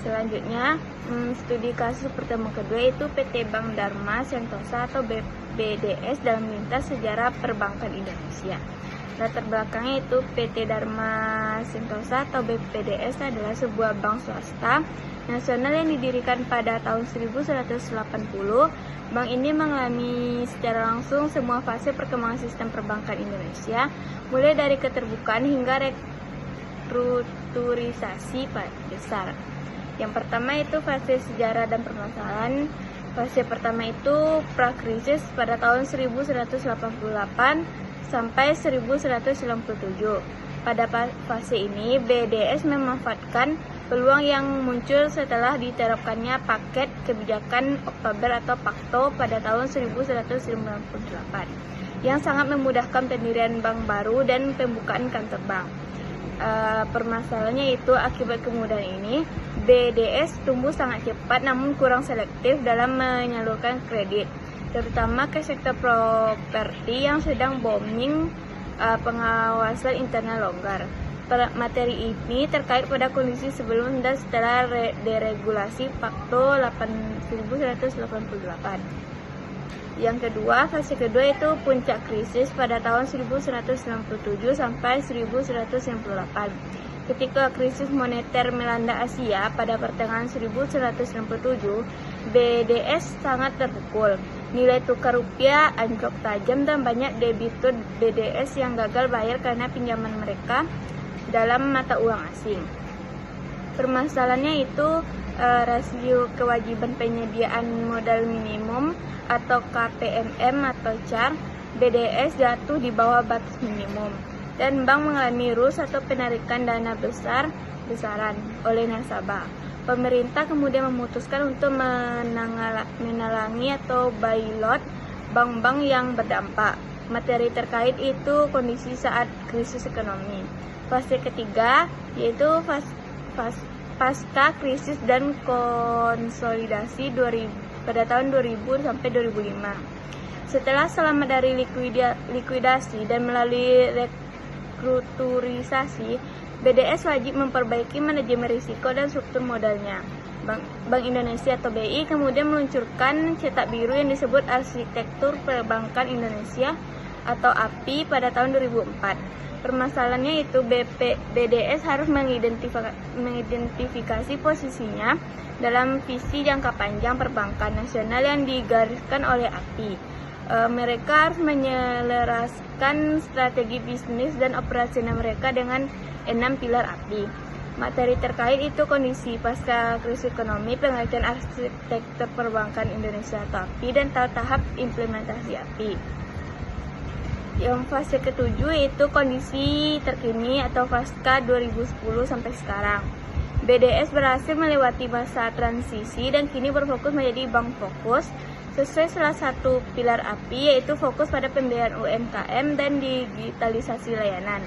Selanjutnya, studi kasus pertama kedua itu PT Bank Dharma Sentosa atau BDS dalam lintas sejarah perbankan Indonesia. Latar belakangnya itu PT Dharma Sentosa atau BPDS adalah sebuah bank swasta nasional yang didirikan pada tahun 1180. Bank ini mengalami secara langsung semua fase perkembangan sistem perbankan Indonesia, mulai dari keterbukaan hingga restrukturisasi besar. Yang pertama itu fase sejarah dan permasalahan. Fase pertama itu prakrisis pada tahun 1188 sampai 1197. Pada fase ini, BDS memanfaatkan peluang yang muncul setelah diterapkannya paket kebijakan Oktober atau Pakto pada tahun 1198 yang sangat memudahkan pendirian bank baru dan pembukaan kantor bank. Permasalahannya itu akibat kemudahan ini, BDS tumbuh sangat cepat namun kurang selektif dalam menyalurkan kredit, terutama ke sektor properti yang sedang booming. Pengawasan internal longgar. Materi ini terkait pada kondisi sebelum dan setelah deregulasi Pakto 1188. Yang kedua, fase kedua itu puncak krisis pada tahun 1197 sampai 1198. Ketika krisis moneter melanda Asia pada pertengahan 1197, BDS sangat terpukul. Nilai tukar rupiah anjlok tajam dan banyak debitur BDS yang gagal bayar karena pinjaman mereka dalam mata uang asing. Permasalahannya itu rasio kewajiban penyediaan modal minimum atau KPMM atau CAR BDS jatuh di bawah batas minimum dan bank mengalami rus atau penarikan dana besaran oleh nasabah. Pemerintah kemudian memutuskan untuk menalangi atau bailout bank-bank yang berdampak. Materi terkait itu kondisi saat krisis ekonomi. Fase ketiga yaitu pasca krisis dan konsolidasi pada tahun 2000 sampai 2005. Setelah selamat dari likuidasi dan melalui restrukturisasi, BDS wajib memperbaiki manajemen risiko dan struktur modalnya. Bank Indonesia atau BI kemudian meluncurkan cetak biru yang disebut Arsitektur Perbankan Indonesia atau API pada tahun 2004. Permasalahannya itu BDS harus mengidentifikasi posisinya dalam visi jangka panjang perbankan nasional yang digariskan oleh API. Mereka harus menyelaraskan strategi bisnis dan operasional mereka dengan 6 pilar API. Materi terkait itu kondisi pasca krisis ekonomi, pengertian arsitektur perbankan Indonesia atau API, dan tahap implementasi API. Yang fase ketujuh itu kondisi terkini atau pasca 2010 sampai sekarang. BDS berhasil melewati masa transisi dan kini berfokus menjadi bank fokus sesuai salah satu pilar API, yaitu fokus pada pembiayaan UMKM dan digitalisasi layanan.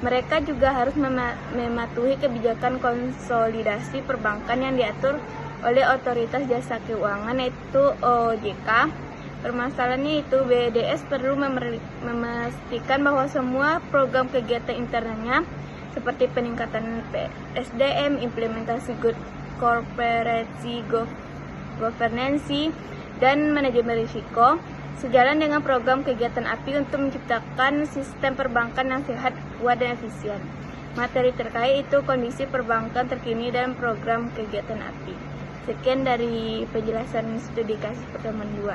Mereka juga harus mematuhi kebijakan konsolidasi perbankan yang diatur oleh Otoritas Jasa Keuangan yaitu OJK. Permasalahannya itu BDS perlu memastikan bahwa semua program kegiatan internalnya seperti peningkatan SDM, implementasi good corporate governance, dan manajemen risiko sejalan dengan program kegiatan API untuk menciptakan sistem perbankan yang sehat, kuat, dan efisien. Materi terkait itu kondisi perbankan terkini dan program kegiatan API. Sekian dari penjelasan studi kasus pertemuan 2.